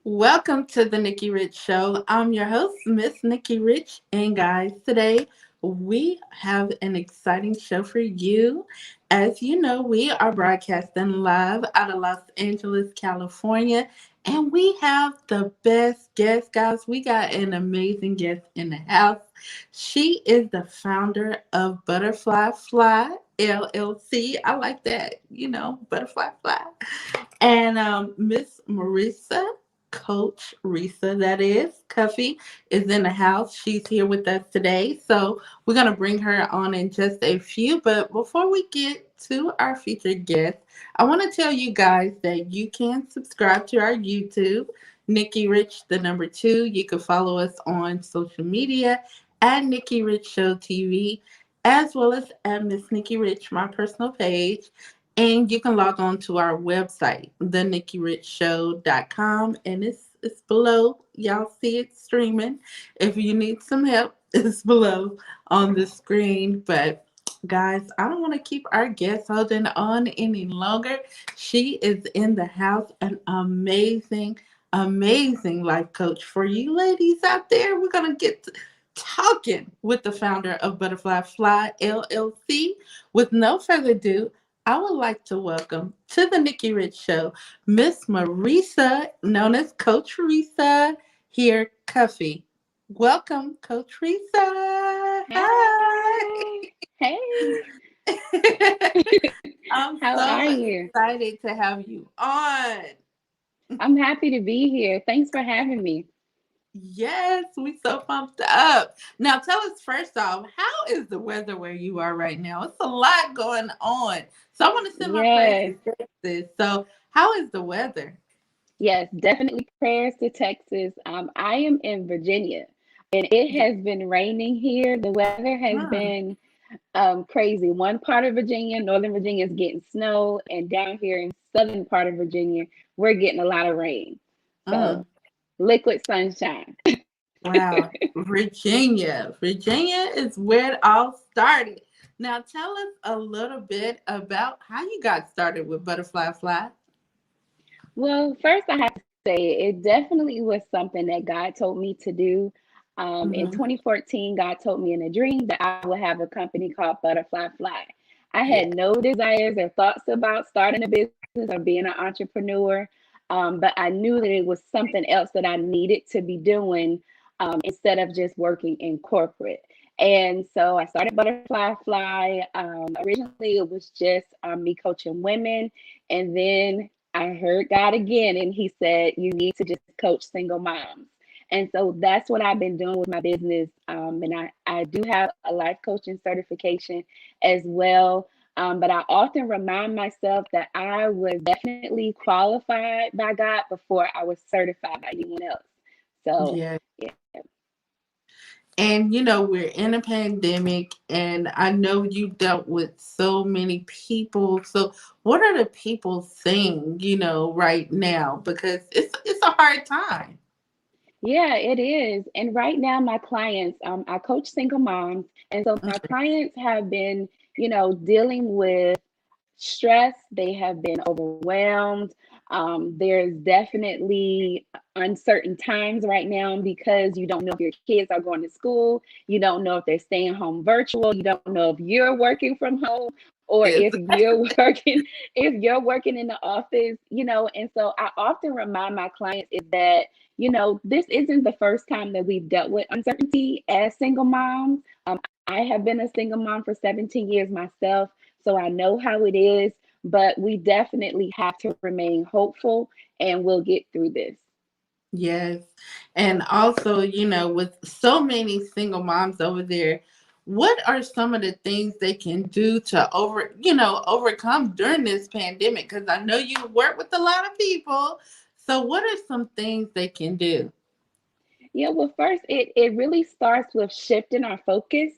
Welcome to the Nikki Rich Show. I'm your host, Miss Nikki Rich. And guys, today we have an exciting show for you. As you know, we are broadcasting live out of Los Angeles, California. And we have the best guest, guys. We got an amazing guest in the house. She is the founder of Butterfly Fly LLC. I like that, Butterfly Fly. And Miss Marissa, Coach Risa, that is, Cuffee, is in the house. She's here with us today. So we're going to bring her on in just a few. But before we get to our featured guest, I want to tell you guys that you can subscribe to our YouTube, Nikki Rich, the number two. You can follow us on social media at Nikki Rich Show TV, as well as at Miss Nikki Rich, my personal page. And you can log on to our website, thenikkirichshow.com, and it's below. Y'all see it streaming. If you need some help, it's below on the screen. But guys, I don't want to keep our guest holding on any longer. She is in the house, an amazing, amazing life coach for you ladies out there. We're gonna get to talking with the founder of Butterfly Fly LLC. With no further ado, I would like to welcome to the Nikki Rich Show, Miss Marissa, known as Coach Risa, here, Cuffee. Welcome, Coach Risa. Hi. Hey, hey, I'm how are so you? excited to have you on. I'm happy to be here. Thanks for having me. Yes, we so pumped up. Now tell us first off, how is the weather where you are right now? It's a lot going on. So I want to send my prayers Yes, to Texas. So how is the weather? yes, definitely prayers to Texas. I am in Virginia and it Yeah. has been raining here. The weather has Huh. been crazy. One part of Virginia, Northern Virginia is getting snow, and down here in southern part of Virginia, we're getting a lot of rain. Mm. So liquid sunshine. Wow. Virginia. Virginia is where it all started. Now tell us a little bit about how you got started with Butterfly Fly. Well, first I have to say it definitely was something that God told me to do. In Mm-hmm. 2014, God told me in a dream that I would have a company called Butterfly Fly. I Yeah. had no desires or thoughts about starting a business or being an entrepreneur, but I knew that it was something else that I needed to be doing instead of just working in corporate. And so I started Butterfly Fly. Originally, it was just me coaching women. And then I heard God again, and He said, "You need to just coach single moms." And so that's what I've been doing with my business. And I do have a life coaching certification as well. But I often remind myself that I was definitely qualified by God before I was certified by anyone else. So, Yeah. yeah. And we're in a pandemic, and I know you dealt with so many people. So what are the people saying, right now? Because it's a hard time. Yeah, it is. And right now, my clients, I coach single moms. And so my Okay. clients have been, dealing with stress. They have been overwhelmed. There's definitely uncertain times right now because you don't know if your kids are going to school. You don't know if they're staying home virtual. You don't know if you're working from home or Yes. if you're working in the office, And so I often remind my clients is that, this isn't the first time that we've dealt with uncertainty as single moms. I have been a single mom for 17 years myself. So I know how it is, but we definitely have to remain hopeful and we'll get through this. Yes. And also, with so many single moms over there, what are some of the things they can do to overcome during this pandemic? Because I know you work with a lot of people. So what are some things they can do? Yeah, well, first, it really starts with shifting our focus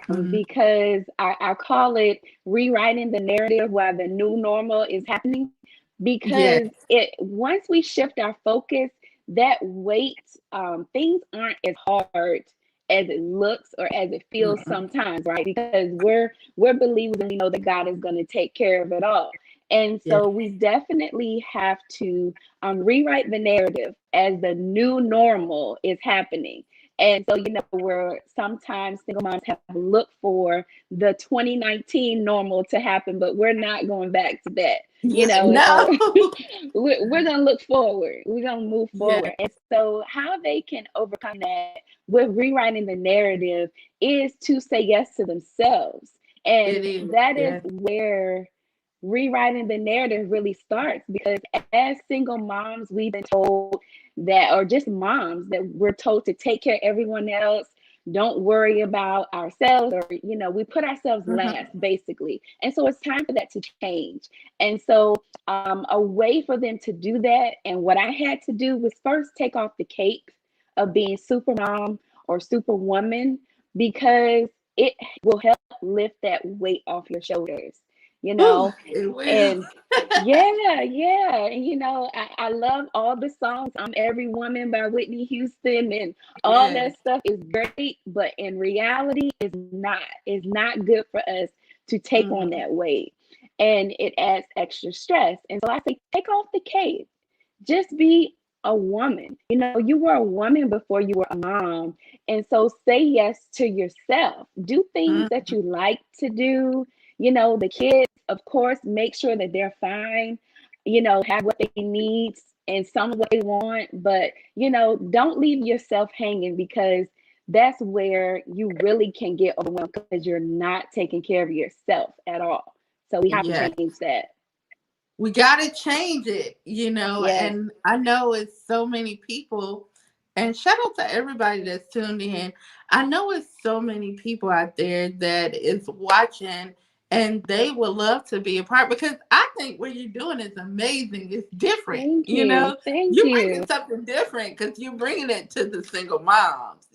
Hmm. because I call it rewriting the narrative while the new normal is happening. Yes. Because it once we shift our focus, that weight, things aren't as hard as it looks or as it feels Mm-mm. sometimes, right? Because we're believers and we know that God is going to take care of it all. And Yeah. so we definitely have to rewrite the narrative as the new normal is happening. And so, where sometimes single moms have looked for the 2019 normal to happen, but we're not going back to that, Yeah. so No. we're going to look forward. We're going to move Yeah. forward. And so, how they can overcome that with rewriting the narrative is to say yes to themselves. It And is. that is Yeah. where rewriting the narrative really starts, because as single moms, we've been told that, or just moms, that we're told to take care of everyone else, don't worry about ourselves, or we put ourselves last, Mhm. basically. And so it's time for that to change. And so a way for them to do that, and what I had to do, was first take off the cape of being super mom or super woman, because it will help lift that weight off your shoulders, you Whew, know it will. and yeah. And I love all the songs. Every Woman by Whitney Houston, and all Yeah. that stuff is great, but in reality, it's not good for us to take on Mhm. that weight, and it adds extra stress. And so I say, take off the cape, just be a woman. You were a woman before you were a mom. And so say yes to yourself. Do things that Mhm. you like to do. The kids, of course, make sure that they're fine, have what they need and some of what they want. But, don't leave yourself hanging, because that's where you really can get overwhelmed, because you're not taking care of yourself at all. So we have to Yeah. change that. We got to change it, Yes. and I know it's so many people, and shout out to everybody that's tuned in. I know it's so many people out there that is watching, and they would love to be a part, because I think what you're doing is amazing. It's different, Thank you. Thank you're bringing you. something different, because you're bringing it to the single moms.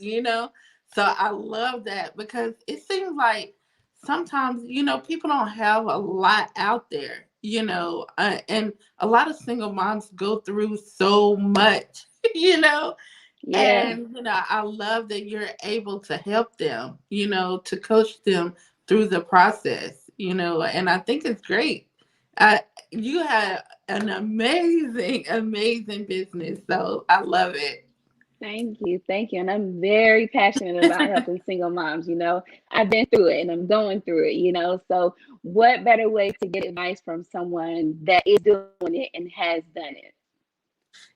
So I love that, because it seems like sometimes people don't have a lot out there, and a lot of single moms go through so much, you know Yeah. and I love that you're able to help them, to coach them through the process, and I think it's great. You have an amazing, amazing business, so I love it. Thank you. Thank you. And I'm very passionate about helping single moms. I've been through it and I'm going through it. So what better way to get advice from someone that is doing it and has done it?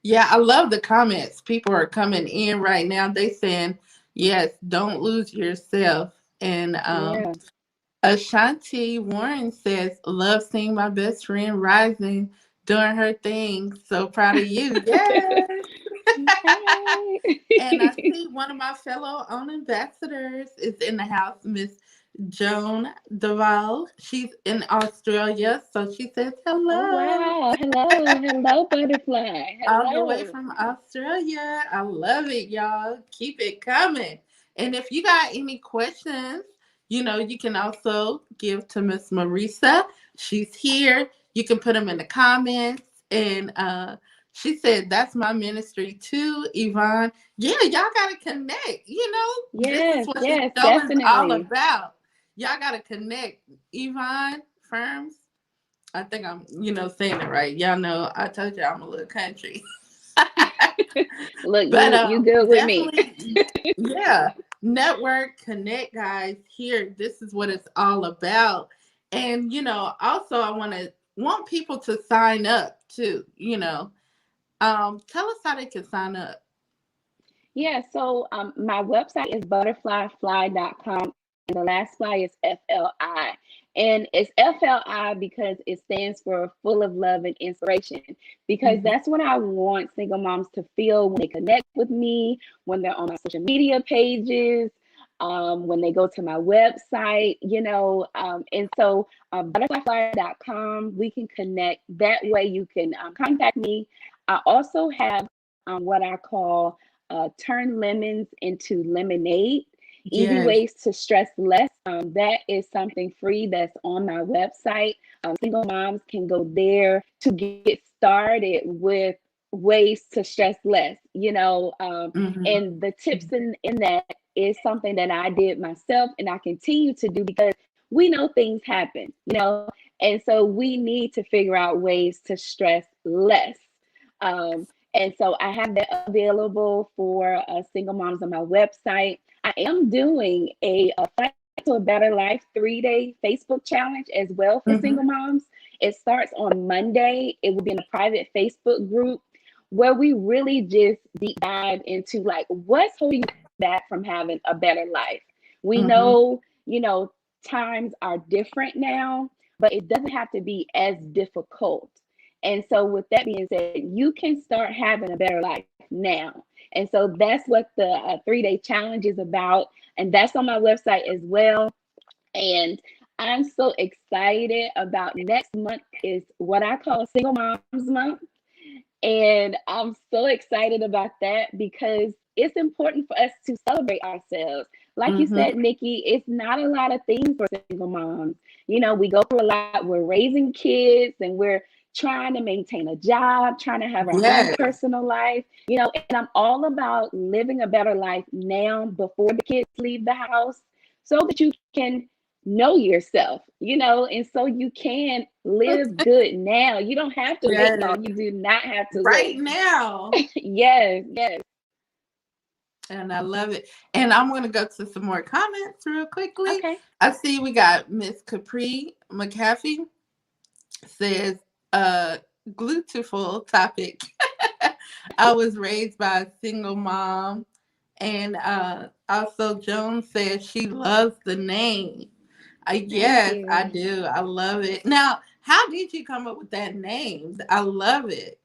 Yeah, I love the comments. People are coming in right now. They saying, yes, don't lose yourself. And Yeah. Ashanti Warren says, love seeing my best friend rising, doing her thing. So proud of you. Yes. And I Hey. see one of my fellow own ambassadors is in the house, Miss Joan Duval. She's in Australia. So she says Oh, hello. wow. Hello. Hello, butterfly. All the way Hello. from Australia. I love it, y'all. Keep it coming. And if you got any questions, you can also give to Miss Marissa. She's here. You can put them in the comments. And she said, that's my ministry too, Yvonne. Yeah, y'all got to connect. This is Yes. what this Yes, show is all definitely. about. Y'all got to connect. Yvonne Firms. I think I'm, saying it right. Y'all know I told you I'm a little country. Look, But you good with me. definitely, yeah. Network, connect, guys. Here, this is what it's all about. And also I want people to sign up too. Tell us how they can sign up. Yeah, so my website is butterflyfly.com, and the last fly is FLI. And it's FLI because it stands for full of love and inspiration, because Mhm. that's what I want single moms to feel when they connect with me, when they're on my social media pages, when they go to my website, and so butterflyfly.com, we can connect. That way you can contact me. I also have what I call turn lemons into lemonade. Easy Yes. ways to stress less. That is something free that's on my website. Single moms can go there to get started with ways to stress less, Hmm. and the tips in that is something that I did myself and I continue to do, because we know things happen, And so we need to figure out ways to stress less. And so I have that available for single moms on my website. I am doing a Fight to a Better Life 3-day Facebook challenge as well for Mm-hmm. single moms. It starts on Monday. It will be in a private Facebook group where we really just deep dive into like what's holding you back from having a better life. We Mm-hmm. know, times are different now, but it doesn't have to be as difficult. And so, with that being said, you can start having a better life now. And so, that's what the 3-day challenge is about. And that's on my website as well. And I'm so excited about next month is what I call Single Moms Month. And I'm so excited about that because it's important for us to celebrate ourselves. Like you Mm-hmm. said, Nikki, it's not a lot of things for single moms. We go through a lot. We're raising kids and we're trying to maintain a job, trying to have our own Yes. personal life, and I'm all about living a better life now before the kids leave the house so that you can know yourself, and so you can live good now. You don't have to wait Yes. long. You do not have to Right wait. now. Yes, yes. And I love it. And I'm going to go to some more comments real quickly. Okay. I see we got Miss Capri McAfee says, glutiful topic. I was raised by a single mom. And also Joan says she loves the name. Thank Yes, I you. do. I love it. Now, how did you come up with that name? I love it.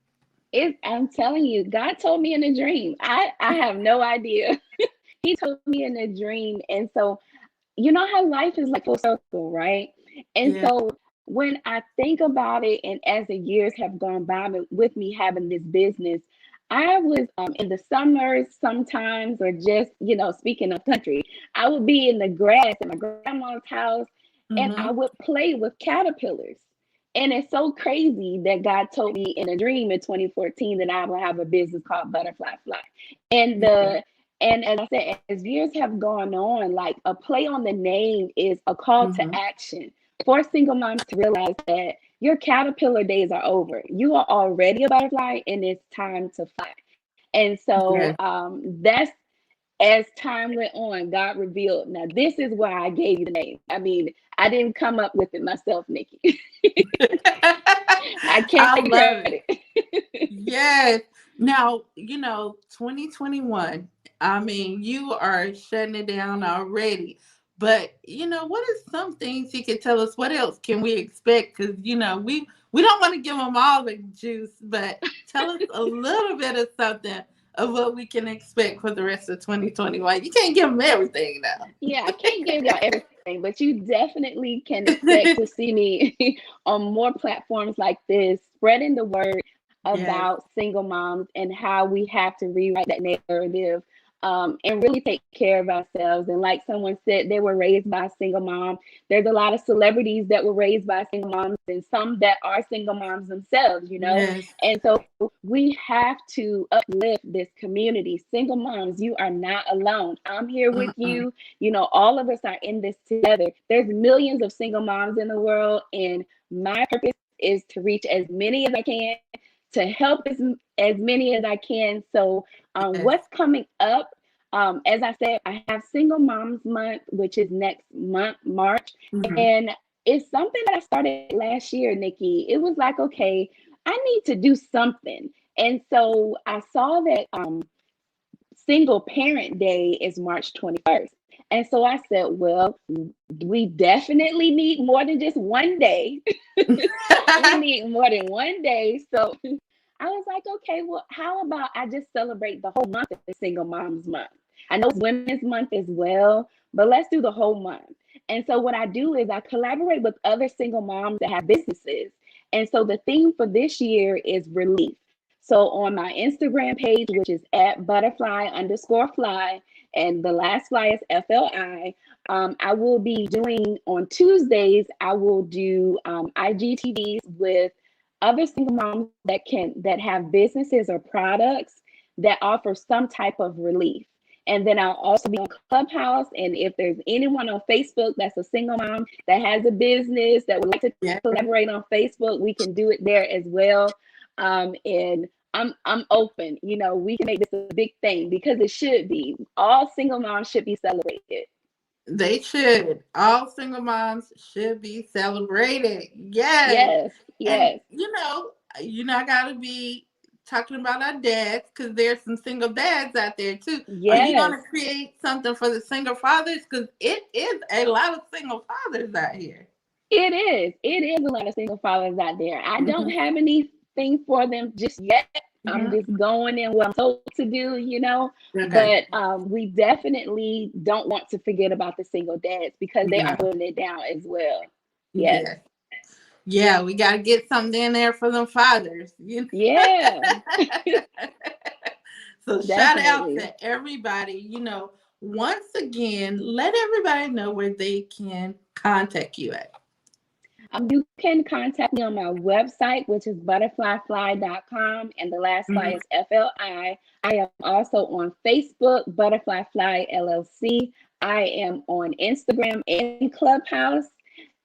I'm telling you, God told me in a dream. I have no idea. He told me in a dream. And so, you know how life is like full circle, right? And Yeah. so when I think about it, and as the years have gone by with me having this business, I was in the summers sometimes, or just, speaking of country, I would be in the grass at my grandma's house and I Mm-hmm. would play with caterpillars. And it's so crazy that God told me in a dream in 2014 that I will have a business called Butterfly Fly. And Yeah. and as I said, as years have gone on, like a play on the name is a call to Mm-hmm. action for single moms to realize that your caterpillar days are over. You are already a butterfly and it's time to fly. And so Yes. that's as time went on, God revealed. Now, this is why I gave you the name. I mean, I didn't come up with it myself, Nikki. I can't I take love it. credit. Yes. Now, 2021, I mean, you are shutting it down already. But, what is some things you can tell us? What else can we expect? Because, we don't want to give them all the juice, but tell us a little bit of something of what we can expect for the rest of 2021. You can't give them everything Yeah, I can't give y'all everything, but you definitely can expect now. to see me on more platforms like this, spreading the word Yes. about single moms and how we have to rewrite that narrative, and really take care of ourselves. And like someone said, they were raised by a single mom. There's a lot of celebrities that were raised by single moms, and some that are single moms themselves. Yes. And so we have to uplift this community. Single moms, you are not alone. I'm here with Mm-mm. you. All of us are in this together. There's millions of single moms in the world, and my purpose is to reach as many as I can, to help as many as I can. So, Yes. what's coming up? As I said, I have Single Moms Month, which is next month, March, Mm-hmm. and it's something that I started last year, Nikki. It was like, okay, I need to do something, and so I saw that Single Parent Day is March 21st. And so I said, well, we definitely need more than just one day. We need more than one day. So I was like, okay, well, how about I just celebrate the whole month as Single Moms Month? I know it's Women's Month as well, but let's do the whole month. And so what I do is I collaborate with other single moms that have businesses. And so the theme for this year is relief. So on my Instagram page, which is at butterfly_fly, and the last fly is FLI, I will be doing on Tuesdays, I will do IGTVs with other single moms that have businesses or products that offer some type of relief. And then I'll also be on Clubhouse. And if there's anyone on Facebook that's a single mom that has a business that would like to Yeah. collaborate on Facebook, we can do it there as well. And I'm open. You know, we can make this a big thing because it should be. All single moms should be celebrated. They should. All single moms should be celebrated. Yes. Yes, And yes, I gotta be talking about our dads because there's some single dads out there too. Are you yes. gonna create something for the single fathers? Because it is a lot of single fathers out here. It is. It is a lot of single fathers out there. I don't Hmm. have anything for them just yet. I'm Yeah. just going in what I'm told to do, you know. Okay. But we definitely don't want to forget about the single dads because they are Yeah. holding it down as well. Yes. Yeah. Yeah. We gotta get something in there for them fathers. Yeah, So shout out definitely. to everybody. Once again, let everybody know where they can contact you at. You can contact me on my website, which is butterflyfly.com, and the last fly Mhm. is FLI. I am also on Facebook, Butterfly Fly LLC. I am on Instagram and Clubhouse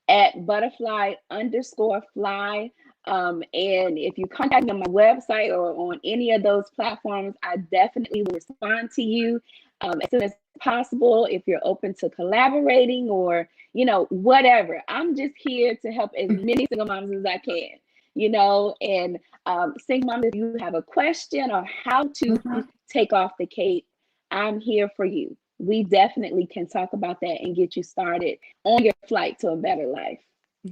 at butterfly_fly. And if you contact me on my website or on any of those platforms, I definitely will respond to you as soon as possible. If you're open to collaborating or, whatever, I'm just here to help as many single moms as I can, and single moms, if you have a question or how to Mhm. take off the cape, I'm here for you. We definitely can talk about that and get you started on your flight to a better life.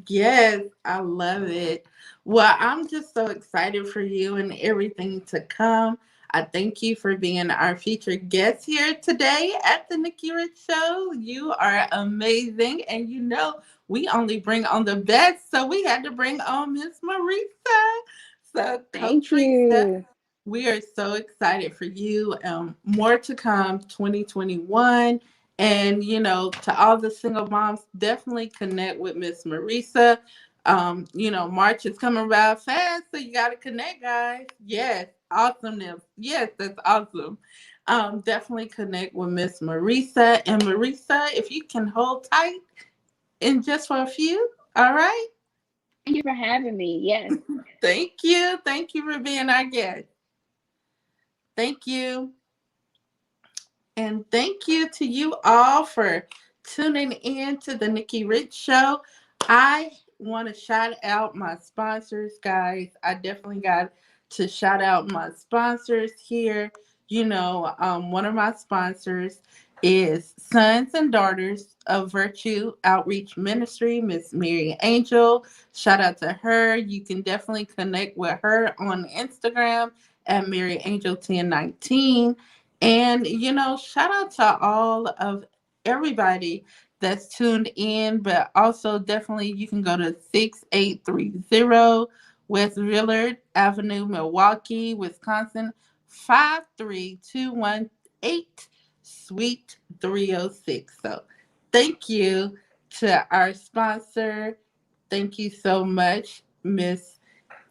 Yes, I love it. Well, I'm just so excited for you and everything to come. I thank you for being our featured guest here today at the Nikki Rich Show. You are amazing. And we only bring on the best. So we had to bring on Miss Marissa. So, Coach Thank Risa, you. we are so excited for you. More to come 2021. And, to all the single moms, definitely connect with Miss Marissa. March is coming around fast, so you got to connect, guys. Yes, awesomeness. Yes, that's awesome. Definitely connect with Miss Marissa. And Marissa, if you can hold tight in just for a few, all right? Thank you for having me. Yes. Thank you. Thank you for being our guest. Thank you. And thank you to you all for tuning in to the Nikki Rich Show. I want to shout out my sponsors, guys. I definitely got to shout out my sponsors here. One of my sponsors is Sons and Daughters of Virtue Outreach Ministry, Miss Mary Angel. Shout out to her. You can definitely connect with her on Instagram at Mary Angel 1019. And, shout out to all of everybody that's tuned in, but also definitely you can go to 6830 West Willard Avenue, Milwaukee, Wisconsin, 53218, Suite 306. So thank you to our sponsor. Thank you so much, Miss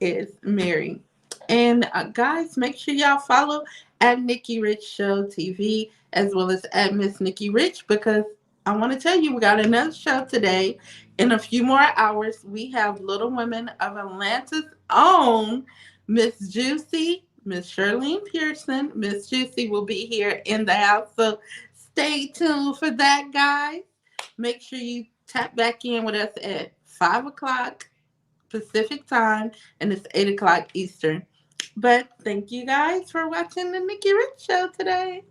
is Mary. And guys, make sure y'all follow at Nikki Rich Show TV as well as at Miss Nikki Rich because I want to tell you we got another show today. In a few more hours, we have Little Women of Atlanta's own Miss Juicy, Miss Charlene Pearson. Miss Juicy will be here in the house. So stay tuned for that, guys. Make sure you tap back in with us at 5 o'clock Pacific time, and it's 8 o'clock Eastern. But thank you guys for watching the Nikki Rich Show today.